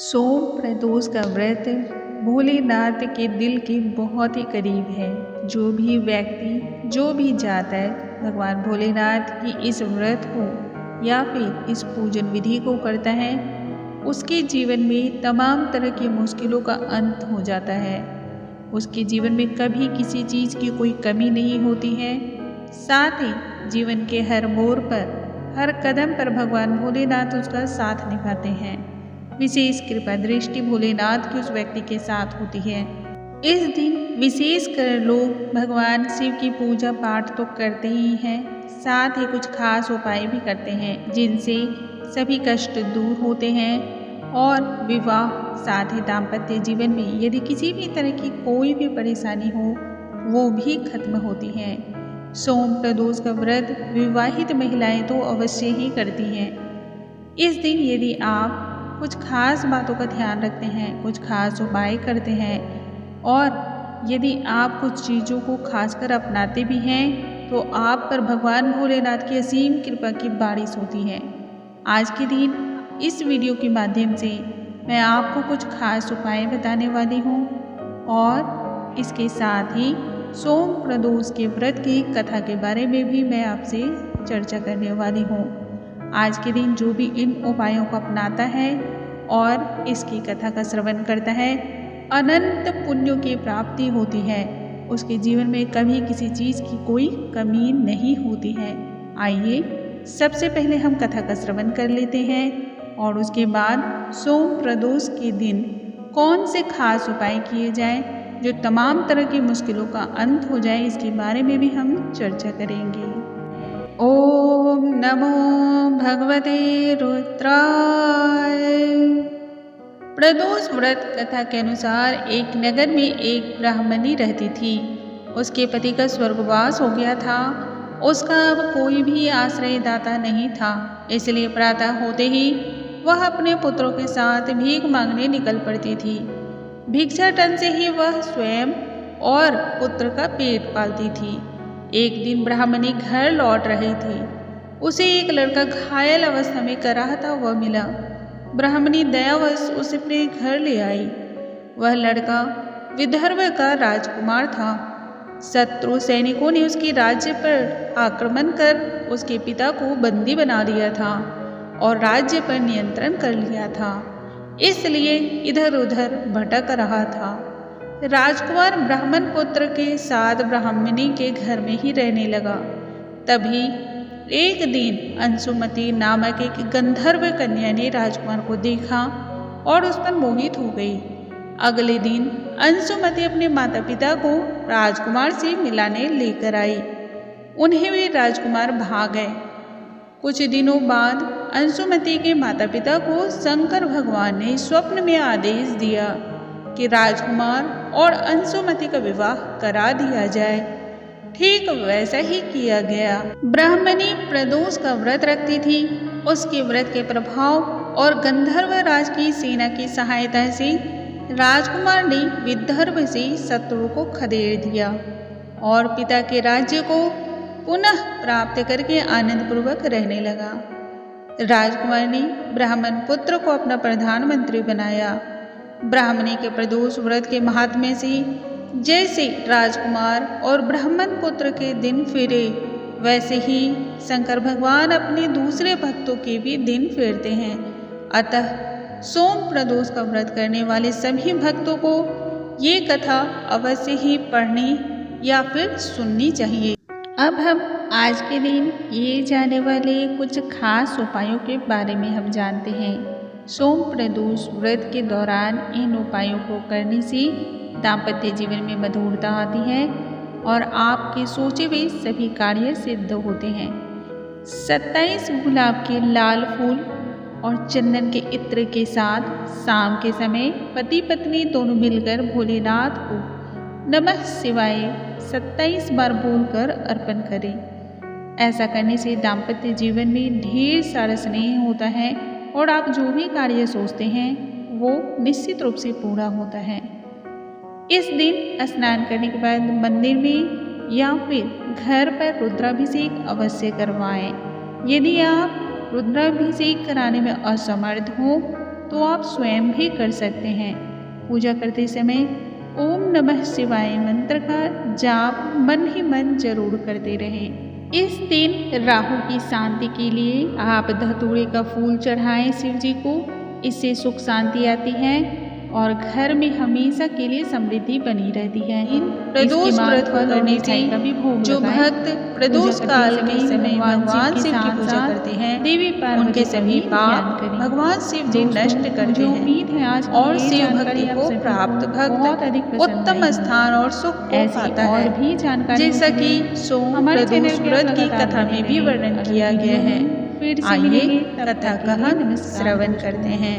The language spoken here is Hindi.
सोम प्रदोष का व्रत भोलेनाथ के दिल के बहुत ही करीब है। जो भी व्यक्ति जो भी जाता है भगवान भोलेनाथ की इस व्रत को या फिर इस पूजन विधि को करता है, उसके जीवन में तमाम तरह की मुश्किलों का अंत हो जाता है। उसके जीवन में कभी किसी चीज़ की कोई कमी नहीं होती है। साथ ही जीवन के हर मोड़ पर, हर कदम पर भगवान भोलेनाथ उसका साथ निभाते हैं। विशेष कृपा दृष्टि भोलेनाथ की उस व्यक्ति के साथ होती है। इस दिन विशेषकर लोग भगवान शिव की पूजा पाठ तो करते ही हैं, साथ ही कुछ खास उपाय भी करते हैं जिनसे सभी कष्ट दूर होते हैं और विवाह साथ ही दाम्पत्य जीवन में यदि किसी भी तरह की कोई भी परेशानी हो वो भी खत्म होती है। सोम प्रदोष का व्रत विवाहित महिलाएं तो अवश्य ही करती हैं। इस दिन यदि आप कुछ खास बातों का ध्यान रखते हैं, कुछ खास उपाय करते हैं और यदि आप कुछ चीज़ों को खासकर अपनाते भी हैं तो आप पर भगवान भोलेनाथ की असीम कृपा की बारिश होती है। आज के दिन इस वीडियो के माध्यम से मैं आपको कुछ खास उपाय बताने वाली हूँ और इसके साथ ही सोम प्रदोष के व्रत की कथा के बारे में भी मैं आपसे चर्चा करने वाली हूँ। आज के दिन जो भी इन उपायों को अपनाता है और इसकी कथा का श्रवण करता है, अनंत पुण्यों की प्राप्ति होती है। उसके जीवन में कभी किसी चीज़ की कोई कमी नहीं होती है। आइए सबसे पहले हम कथा का श्रवण कर लेते हैं और उसके बाद सोम प्रदोष के दिन कौन से खास उपाय किए जाएं जो तमाम तरह की मुश्किलों का अंत हो जाए, इसके बारे में भी हम चर्चा करेंगे। ओम नमो भगवते रुद्राय। प्रदोष व्रत कथा के अनुसार एक नगर में एक ब्राह्मणी रहती थी। उसके पति का स्वर्गवास हो गया था। उसका अब कोई भी आश्रयदाता नहीं था, इसलिए प्रातः होते ही वह अपने पुत्रों के साथ भीख मांगने निकल पड़ती थी। भिक्षाटन से ही वह स्वयं और पुत्र का पेट पालती थी। एक दिन ब्राह्मणी घर लौट रही थी। उसे एक लड़का घायल अवस्था में कराहता हुआ मिला। ब्राह्मणी दयावश उसे अपने घर ले आई। वह लड़का विदर्भ का राजकुमार था। शत्रु सैनिकों ने उसके राज्य पर आक्रमण कर उसके पिता को बंदी बना दिया था और राज्य पर नियंत्रण कर लिया था, इसलिए इधर उधर भटक रहा था। राजकुमार ब्राह्मण पुत्र के साथ ब्राह्मणी के घर में ही रहने लगा। तभी एक दिन अंशुमति नामक एक गंधर्व कन्या ने राजकुमार को देखा और उस पर मोहित हो गई। अगले दिन अंशुमति अपने माता पिता को राजकुमार से मिलाने लेकर आई। उन्हें भी राजकुमार भाग गए। कुछ दिनों बाद अंशुमति के माता पिता को शंकर भगवान ने स्वप्न में आदेश दिया कि राजकुमार और अंशुमति का विवाह करा दिया जाए। ठीक वैसा ही किया गया। ब्राह्मणी प्रदोष का व्रत रखती थी। उसके व्रत के प्रभाव और गंधर्व राज की सेना की सहायता से राजकुमार ने विदर्भ से शत्रु को खदेड़ दिया और पिता के राज्य को पुनः प्राप्त करके आनंद पूर्वक रहने लगा। राजकुमार ने ब्राह्मण पुत्र को अपना प्रधानमंत्री बनाया। ब्राह्मणी के प्रदोष व्रत के महात्म्य से जैसे राजकुमार और ब्राह्मण पुत्र के दिन फिरे, वैसे ही शंकर भगवान अपने दूसरे भक्तों के भी दिन फेरते हैं। अतः सोम प्रदोष का व्रत करने वाले सभी भक्तों को ये कथा अवश्य ही पढ़नी या फिर सुननी चाहिए। अब हम आज के दिन किए जाने वाले कुछ खास उपायों के बारे में हम जानते हैं। सोम प्रदोष व्रत के दौरान इन उपायों को करने से दाम्पत्य जीवन में मधुरता आती है और आपके सोचे हुए सभी कार्य सिद्ध होते हैं। 27 गुलाब के लाल फूल और चंदन के इत्र के साथ शाम के समय पति पत्नी दोनों मिलकर भोलेनाथ को नमः शिवाय 27 बार बोलकर अर्पण करें। ऐसा करने से दाम्पत्य जीवन में ढेर सारा स्नेह होता है और आप जो भी कार्य सोचते हैं वो निश्चित रूप से पूरा होता है। इस दिन स्नान करने के बाद मंदिर में या फिर घर पर रुद्राभिषेक अवश्य करवाएं। यदि आप रुद्राभिषेक कराने में असमर्थ हो तो आप स्वयं भी कर सकते हैं। पूजा करते समय ओम नमः शिवाय मंत्र का जाप मन ही मन जरूर करते रहें। इस दिन राहु की शांति के लिए आप धतूरे का फूल चढ़ाएं शिव जी को। इससे सुख शांति आती है और घर में हमेशा के लिए समृद्धि बनी रहती है। प्रदोष व्रत करने से जो भक्त प्रदोष काल के समय भगवान शिव की पूजा करते हैं, देवी उनके सभी पाप भगवान शिव जी नष्ट करते हैं और शिव भक्ति को प्राप्त भक्त उत्तम स्थान और सुख को पाता है, जैसा कि प्रदोष व्रत की कथा में भी वर्णन किया गया है। आइए कथा का श्रवण करते हैं।